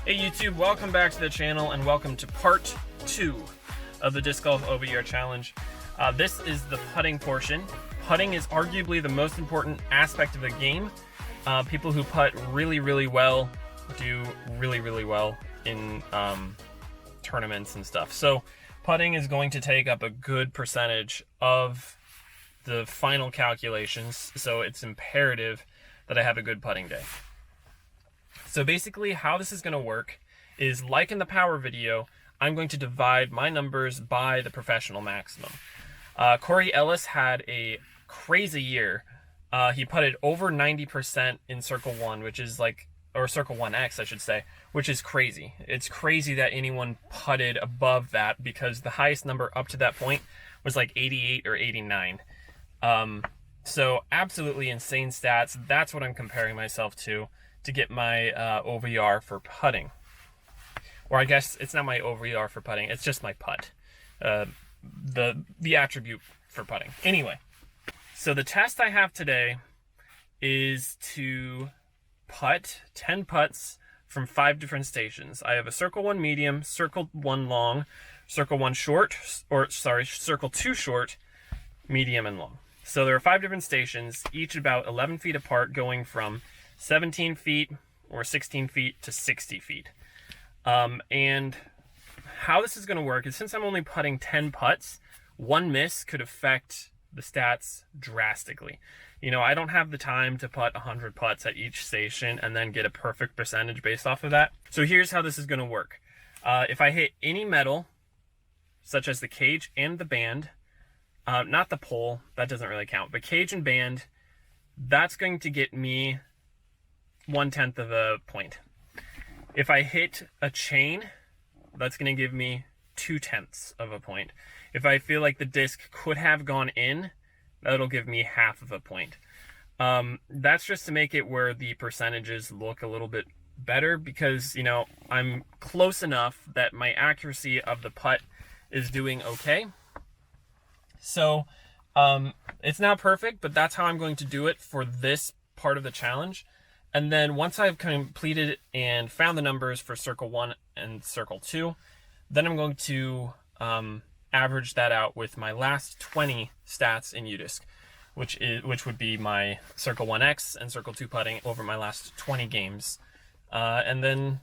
Hey YouTube, welcome back to the channel and welcome to part 2 of the Disc Golf OVR Challenge. This is the putting portion. Putting is arguably the most important aspect of the game. People who putt really well do really well in tournaments and stuff. So putting is going to take up a good percentage of the final calculations, so it's imperative that I have a good putting day. So basically how this is going to work is, like in the power video, I'm going to divide my numbers by the professional maximum. Corey Ellis had a crazy year. He putted over 90% in Circle 1, which is like, or Circle 1X I should say, which is crazy. It's crazy that anyone putted above that, because the highest number up to that point was like 88 or 89. So absolutely insane stats. That's what I'm comparing myself to get my OVR for putting. Or I guess it's not my OVR for putting, it's just my putt. The attribute for putting. Anyway, so the test I have today is to putt 10 putts from 5 different stations. I have a Circle 1 medium, Circle 1 long, Circle 1 short, or sorry, Circle 2 short, medium, and long. So there are 5 different stations, each about 11 feet apart, going from 17 feet or 16 feet to 60 feet. And how this is going to work is, since I'm only putting 10 putts, one miss could affect the stats drastically. You know, I don't have the time to putt 100 putts at each station and then get a perfect percentage based off of that. So here's how this is going to work. If I hit any metal, such as the cage and the band, not the pole, that doesn't really count, but cage and band, that's going to get me 1/10 of a point. If I hit a chain, that's going to give me 2/10 of a point. If I feel like the disc could have gone in, that'll give me half of a point. That's just to make it where the percentages look a little bit better, because, you know, I'm close enough that my accuracy of the putt is doing okay. So it's not perfect, but that's how I'm going to do it for this part of the challenge. And then once I've completed and found the numbers for Circle 1 and Circle 2, then I'm going to average that out with my last 20 stats in UDisc, which would be my Circle 1X and Circle 2 putting over my last 20 games. And then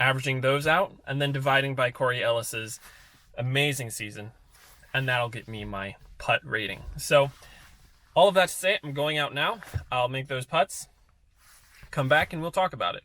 averaging those out, and then dividing by Corey Ellis's amazing season, and that'll get me my putt rating. So all of that to say, I'm going out now. I'll make those putts, come back, and we'll talk about it.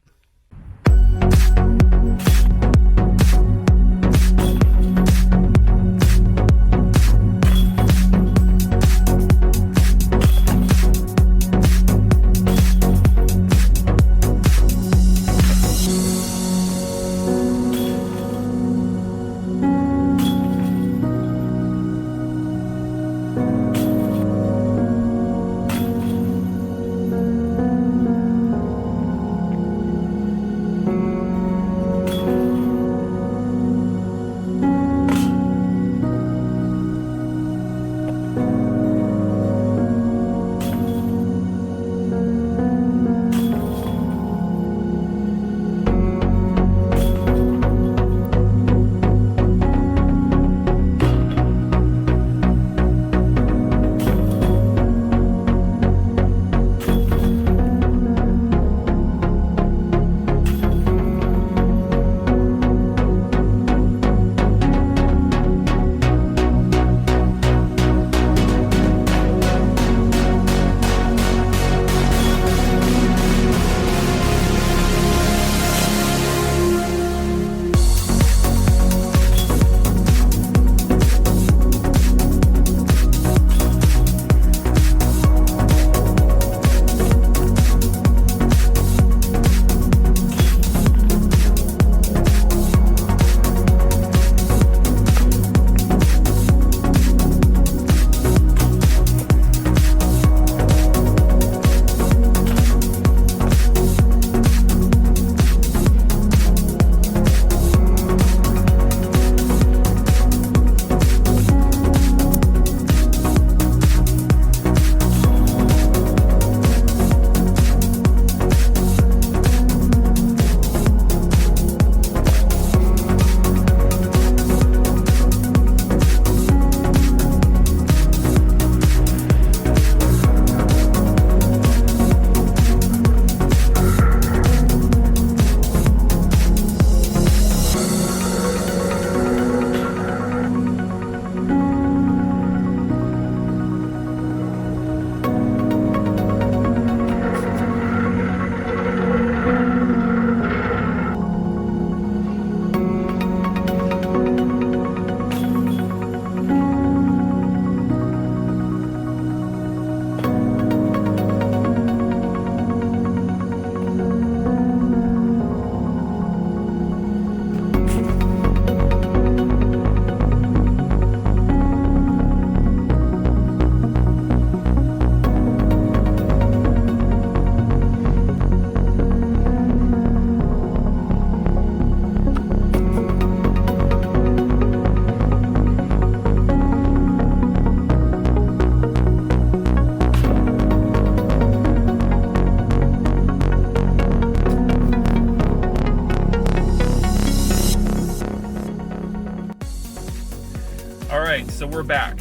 All right, so we're back.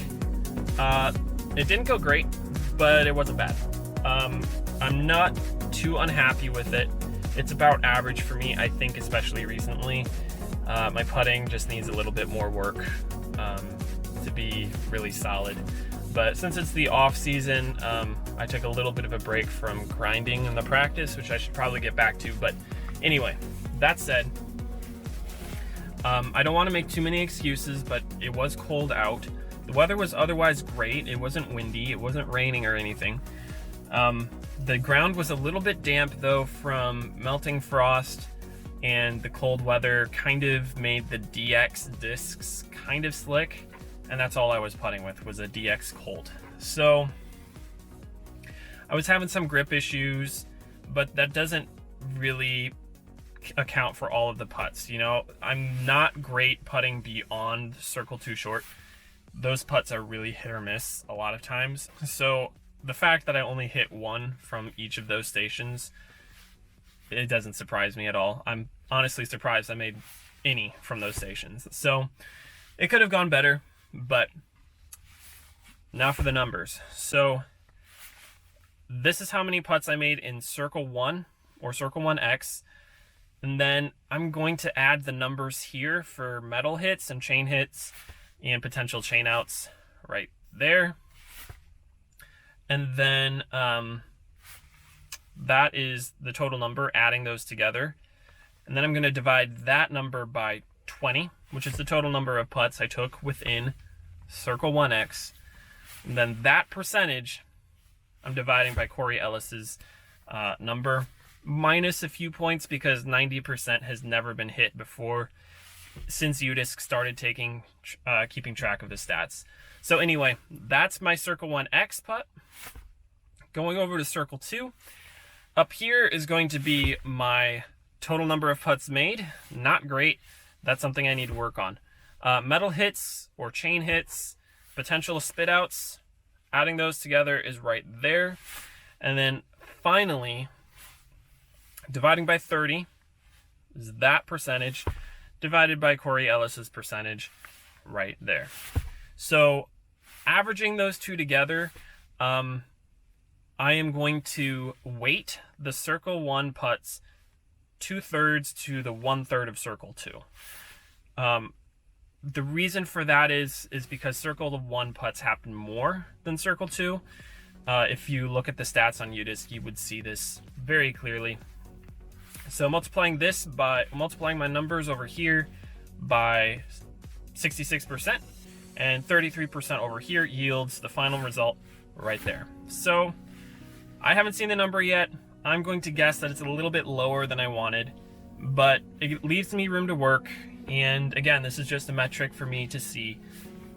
It didn't go great, but it wasn't bad. I'm not too unhappy with it. It's about average for me, I think, especially recently. My putting just needs a little bit more work to be really solid. But since it's the off season, I took a little bit of a break from grinding in the practice, which I should probably get back to. But anyway, that said, I don't want to make too many excuses, but it was cold out. The weather was otherwise great. It wasn't windy, it wasn't raining or anything. The ground was a little bit damp though from melting frost, and the cold weather kind of made the DX discs kind of slick, and that's all I was putting with was a DX cold. So I was having some grip issues, but that doesn't really account for all of the putts. You know, I'm not great putting beyond circle 2 short. Those putts are really hit or miss a lot of times. So the fact that I only hit one from each of those stations, it doesn't surprise me at all. I'm honestly surprised I made any from those stations. So it could have gone better, but now for the numbers. So this is how many putts I made in circle 1 or circle 1X. And then I'm going to add the numbers here for metal hits and chain hits and potential chain outs right there. And then that is the total number, adding those together. And then I'm going to divide that number by 20, which is the total number of putts I took within circle 1X. And then that percentage I'm dividing by Corey Ellis's number, minus a few points because 90% has never been hit before since UDisc started keeping track of the stats. So anyway, that's my circle 1X putt. Going over to circle 2, up here is going to be my total number of putts made. Not great. That's something I need to work on. Metal hits or chain hits, potential spit outs, adding those together is right there. And then finally, dividing by 30 is that percentage divided by Corey Ellis's percentage right there. So averaging those two together, I am going to weight the circle 1 putts 2/3 to the 1/3 of circle 2. The reason for that is because circle 1 putts happen more than circle 2. If you look at the stats on UDisc, you would see this very clearly. So multiplying my numbers over here by 66% and 33% over here yields the final result right there. So I haven't seen the number yet. I'm going to guess that it's a little bit lower than I wanted, but it leaves me room to work. And again, this is just a metric for me to see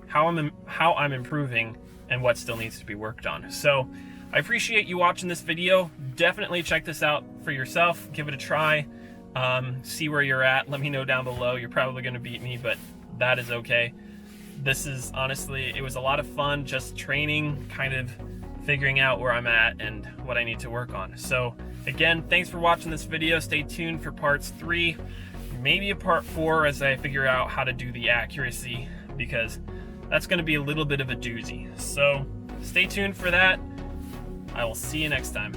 how I'm improving and what still needs to be worked on. So I appreciate you watching this video. Definitely check this out for yourself. Give it a try. See where you're at. Let me know down below. You're probably going to beat me, but that is okay. This is honestly, it was a lot of fun just training, kind of figuring out where I'm at and what I need to work on. So again, thanks for watching this video. Stay tuned for parts 3, maybe a part 4 as I figure out how to do the accuracy, because that's going to be a little bit of a doozy. So stay tuned for that. I will see you next time.